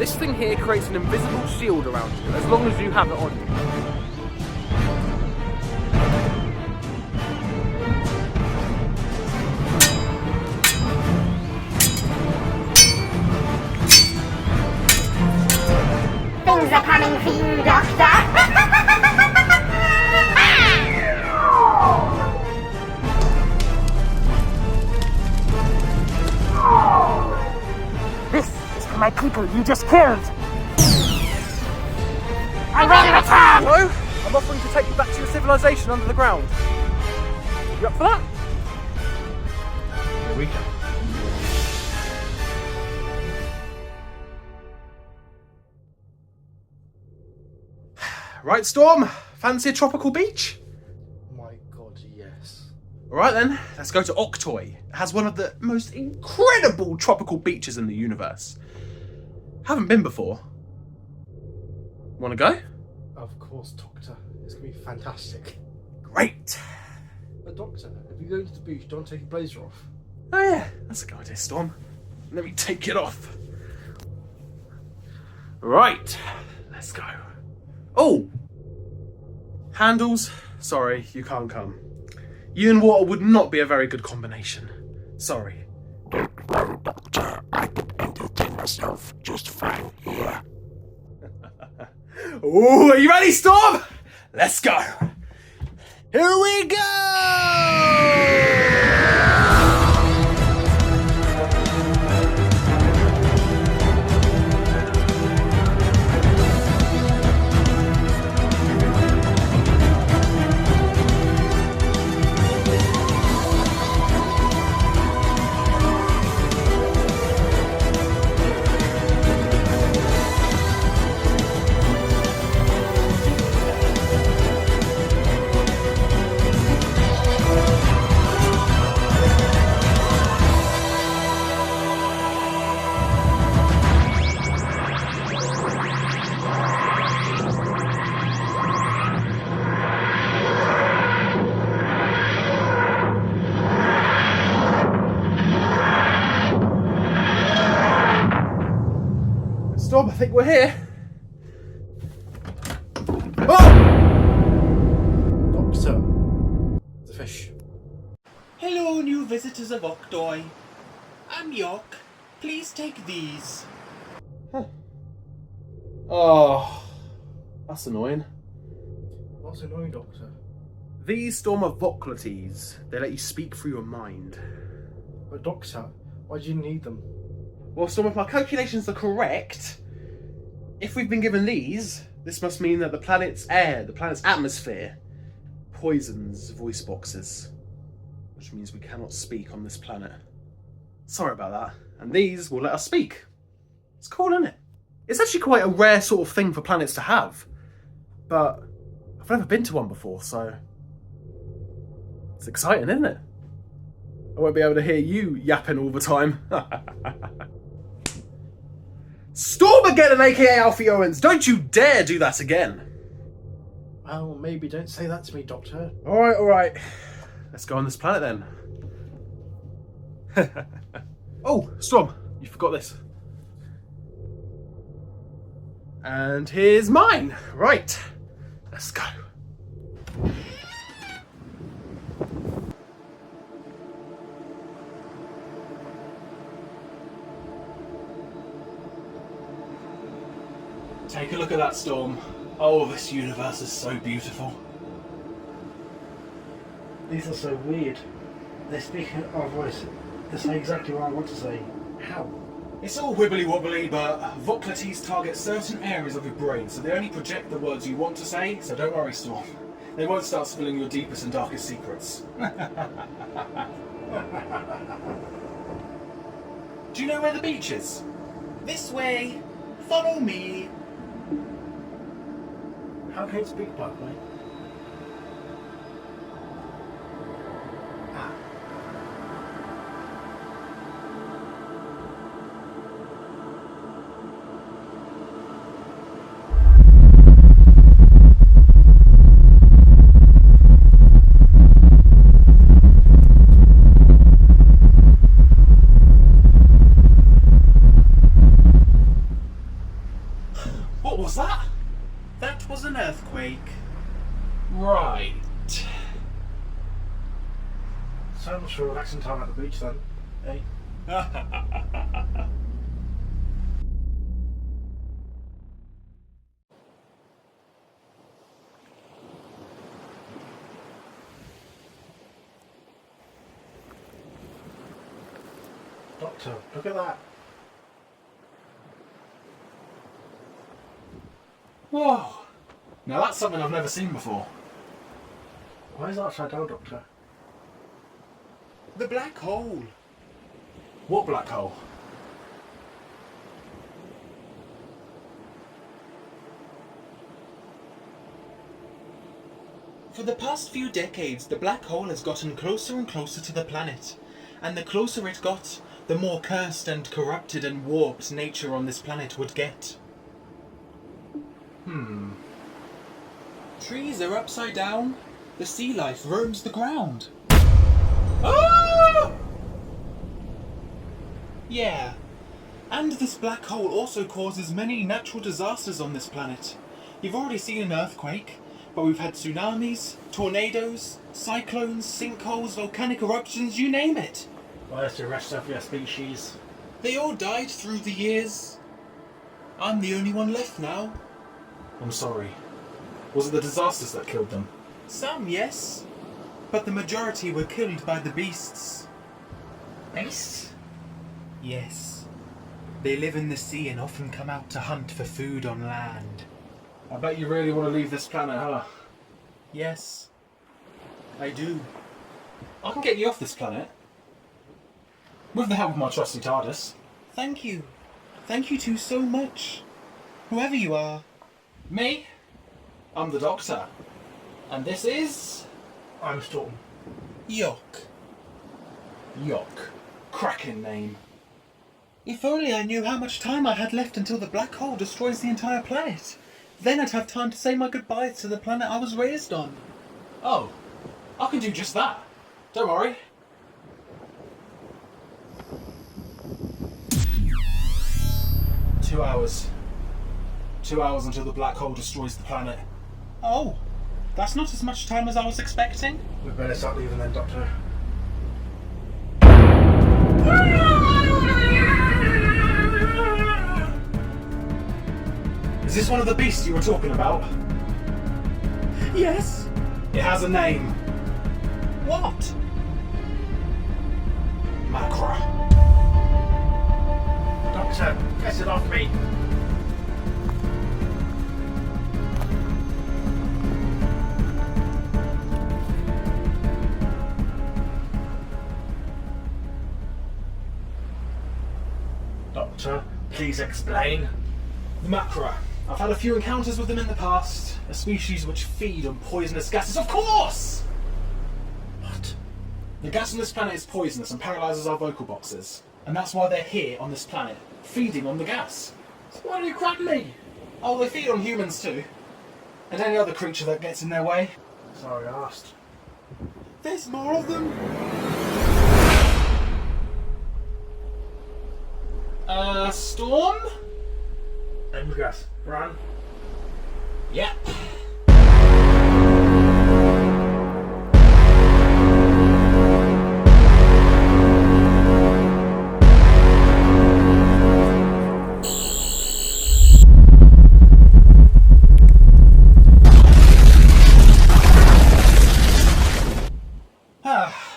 This thing here creates an invisible shield around you, as long as you have it on you. Things are coming for you, Doctor. This is for my people you just killed. I will return. No, I'm offering to take you back to your civilization under the ground. You up for that? Here we go. Right, Storm? Fancy a tropical beach? My God, yes. Alright then, let's go to Octoi. It has one of the most incredible tropical beaches in the universe. Haven't been before. Wanna go? Of course, Doctor. It's going to be fantastic. Great! But Doctor, if you go to the beach, don't take your blazer off. Oh yeah, that's a good idea, Storm. Let me take it off. Right, let's go. Oh! Handles, sorry, you can't come. You and water would not be a very good combination. Sorry. Don't worry, Doctor. I can entertain myself just fine here. Ooh, are you ready, Storm? Let's go. Here we go! Storm, I think we're here. Oh! Doctor. The fish. Hello, new visitors of Octoi. I'm York. Please take these. Oh, that's annoying. What's annoying, Doctor? These Storm are Vocalites. They let you speak through your mind. But Doctor, why do you need them? Well, Storm, if my calculations are correct, if we've been given these, this must mean that the planet's air, the planet's atmosphere, poisons voice boxes, which means we cannot speak on this planet. Sorry about that. And these will let us speak. It's cool, isn't it? It's actually quite a rare sort of thing for planets to have, but I've never been to one before, so it's exciting, isn't it? I won't be able to hear you yapping all the time. Storm again, aka Alfie Owens! Don't you dare do that again! Well, maybe don't say that to me, Doctor. Alright. Let's go on this planet then. Oh, Storm, you forgot this. And here's mine. Right, let's go. Take a look at that, Storm. Oh, this universe is so beautiful. These are so weird. They speak our voice. They say exactly what I want to say. How? It's all wibbly-wobbly, but Vocalites target certain areas of your brain, so they only project the words you want to say, so don't worry, Storm. They won't start spilling your deepest and darkest secrets. Do you know where the beach is? This way. Follow me. How can it speak, by the way? was that? That was an earthquake. Right. So much for relaxing time at the beach then. Hey. Doctor, look at that. Whoa. Now that's something I've never seen before. Why is that upside down, Doctor? The black hole. What black hole? For the past few decades, the black hole has gotten closer and closer to the planet. And the closer it got, the more cursed and corrupted and warped nature on this planet would get. Trees are upside down. The sea life roams the ground. Ah! Yeah. And this black hole also causes many natural disasters on this planet. You've already seen an earthquake, but we've had tsunamis, tornadoes, cyclones, sinkholes, volcanic eruptions, you name it. Where's the rest of your species? They all died through the years. I'm the only one left now. I'm sorry. Was it the disasters that killed them? Some, yes. But the majority were killed by the beasts. Beasts? Yes. They live in the sea and often come out to hunt for food on land. I bet you really want to leave this planet, huh? Yes. I do. I can get you off this planet. With the help of my trusty TARDIS. Thank you. Thank you two so much. Whoever you are. Me? I'm the Doctor. And this is... I'm Storm. Yok. Yok. Cracking name. If only I knew how much time I had left until the black hole destroys the entire planet. Then I'd have time to say my goodbyes to the planet I was raised on. Oh, I can do just that. Don't worry. Two hours. 2 hours until the black hole destroys the planet. Oh, that's not as much time as I was expecting. We better start leaving then, Doctor. Is this one of the beasts you were talking about? Yes. It has a name. What? Macra. Doctor, get it off me! Doctor, please explain. The Macra. I've had a few encounters with them in the past. A species which feed on poisonous gases. Of course! What? The gas on this planet is poisonous and paralyzes our vocal boxes. And that's why they're here on this planet, feeding on the gas. So why do you crack me? Oh, they feed on humans too. And any other creature that gets in their way. Sorry, I asked. There's more of them. Storm? Gas. Run. Yep.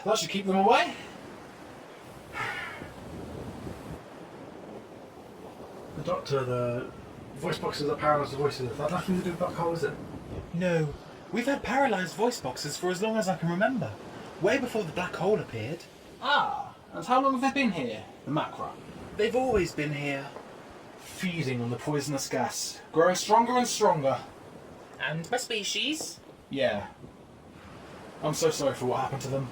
That should keep them away. The Doctor, the voice boxes that paralyze the voices, that nothing to do with black hole, is it? No. We've had paralysed voice boxes for as long as I can remember. Way before the black hole appeared. Ah, and how long have they been here, the Macra? They've always been here. Feeding on the poisonous gas, growing stronger and stronger. And my species? Yeah. I'm so sorry for what happened to them.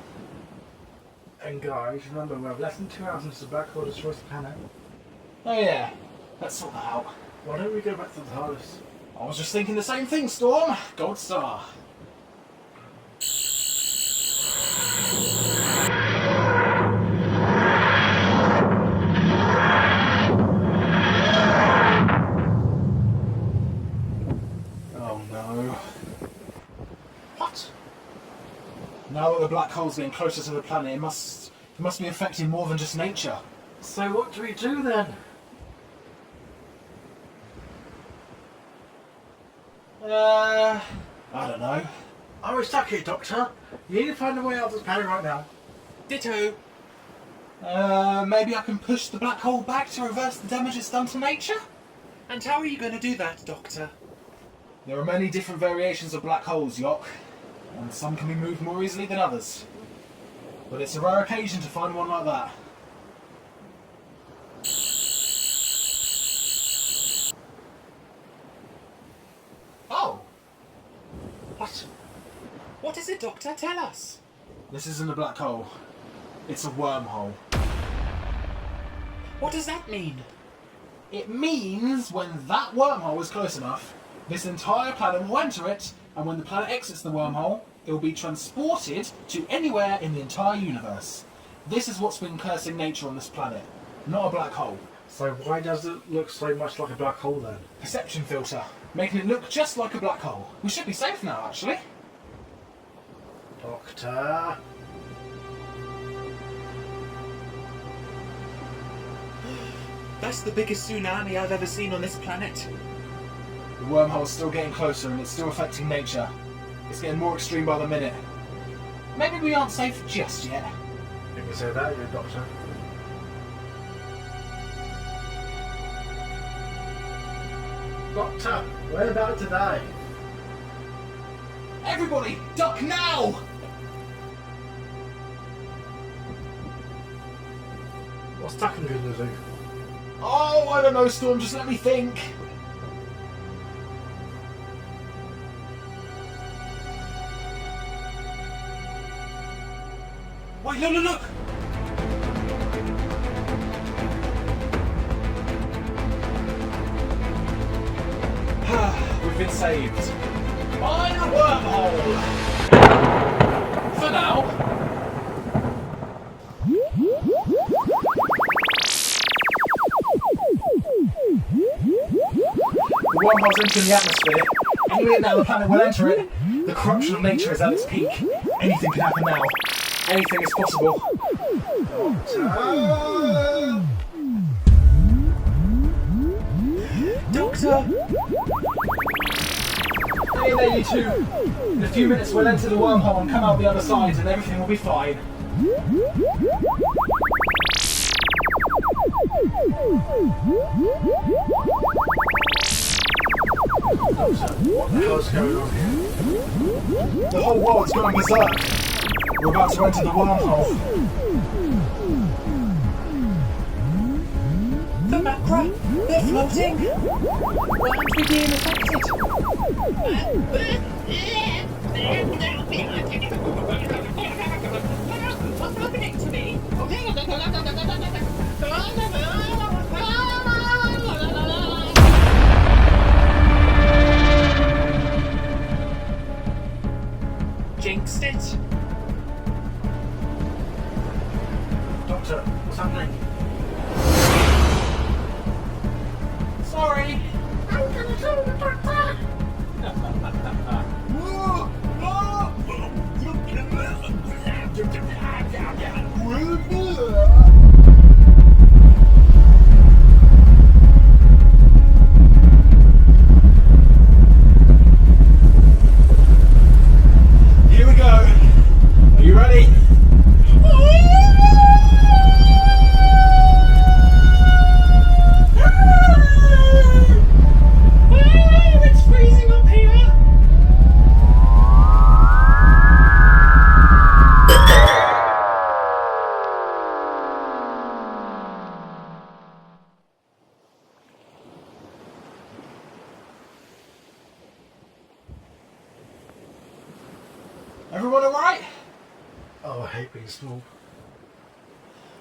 And guys, remember, we have less than 2 hours until the black hole destroys the planet. Oh yeah, let's sort that out. Why don't we go back to the TARDIS? I was just thinking the same thing, Storm. Gold Star. Now that the black hole's getting closer to the planet, it must be affecting more than just nature. So what do we do then? I don't know. Are we stuck here, Doctor? You need to find a way out of this planet right now. Ditto. Maybe I can push the black hole back to reverse the damage it's done to nature? And how are you going to do that, Doctor? There are many different variations of black holes, Yock, and some can be moved more easily than others. But it's a rare occasion to find one like that. Oh! What? What is it, Doctor? Tell us! This isn't a black hole. It's a wormhole. What does that mean? It means when that wormhole is close enough, this entire planet will enter it, and when the planet exits the wormhole, it will be transported to anywhere in the entire universe. This is what's been cursing nature on this planet, not a black hole. So why does it look so much like a black hole then? Perception filter, making it look just like a black hole. We should be safe now, actually. Doctor? That's the biggest tsunami I've ever seen on this planet. The wormhole's still getting closer and it's still affecting nature. It's getting more extreme by the minute. Maybe we aren't safe just yet. You can say that again, Doctor. Doctor, we're about to die. Everybody, duck now! What's Tucker going to do? Oh, I don't know, Storm, just let me think. Wait, look! We've been saved. By the wormhole! For now. The wormhole's entering the atmosphere. Any minute now the planet will enter it. The corruption of nature is at its peak. Anything can happen now. Anything is possible. Doctor! Hey there, you two. In a few minutes we'll enter the wormhole and come out the other side and everything will be fine. What the hell's going on here? The whole world's going berserk. We're about to enter the wormhole. The macra! They're floating! Why aren't we being What's happening to me? Jinxed it. Doctor, what's happening? Sorry. I'm gonna kill the doctor! Here we go. Are you ready? It's freezing up here. Everyone all right? Oh, I hate being small.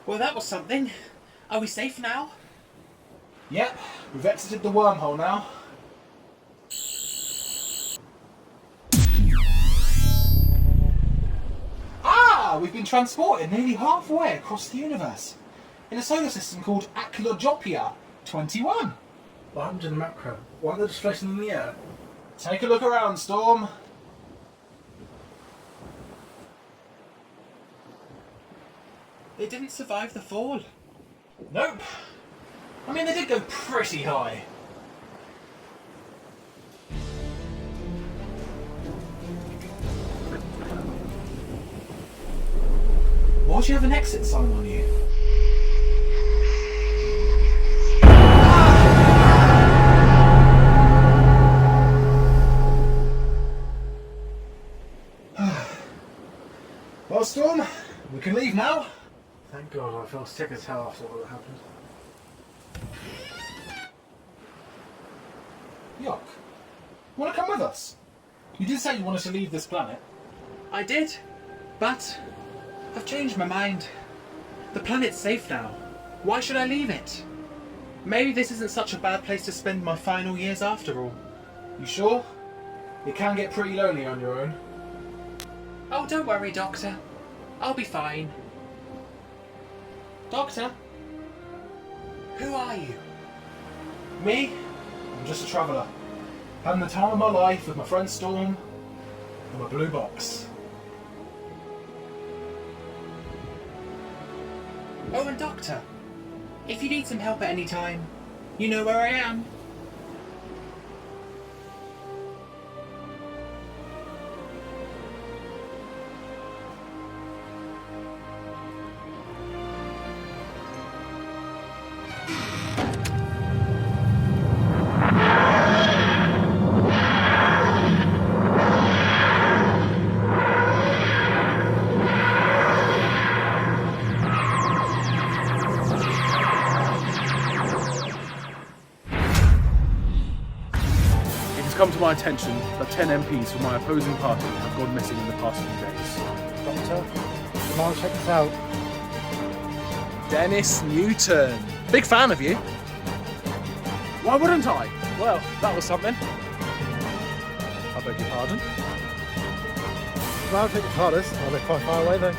Well, that was something. Are we safe now? Yep, we've exited the wormhole now. Ah, we've been transported nearly halfway across the universe in a solar system called Aclogopia 21. What happened to the macro? Why are they just floating in the air? Take a look around, Storm. They didn't survive the fall. Nope. I mean, they did go pretty high. Why do you have an exit sign on you? Well, Storm, we can leave now. Thank God, I feel sick as hell after what happened. Yuck. Want to come with us? You did say you wanted to leave this planet. I did, but I've changed my mind. The planet's safe now. Why should I leave it? Maybe this isn't such a bad place to spend my final years after all. You sure? It can get pretty lonely on your own. Oh, don't worry, Doctor. I'll be fine. Doctor? Who are you? Me? I'm just a traveller. Having the time of my life with my friend Storm and my blue box. Oh, and Doctor, if you need some help at any time, you know where I am. It has come to my attention that 10 MPs from my opposing party have gone missing in the past few days. Doctor, come on, check this out. Dennis Newton. Big fan of you. Why wouldn't I? Well, that was something. I beg your pardon. Come on, take the TARDIS. Are they quite far away though?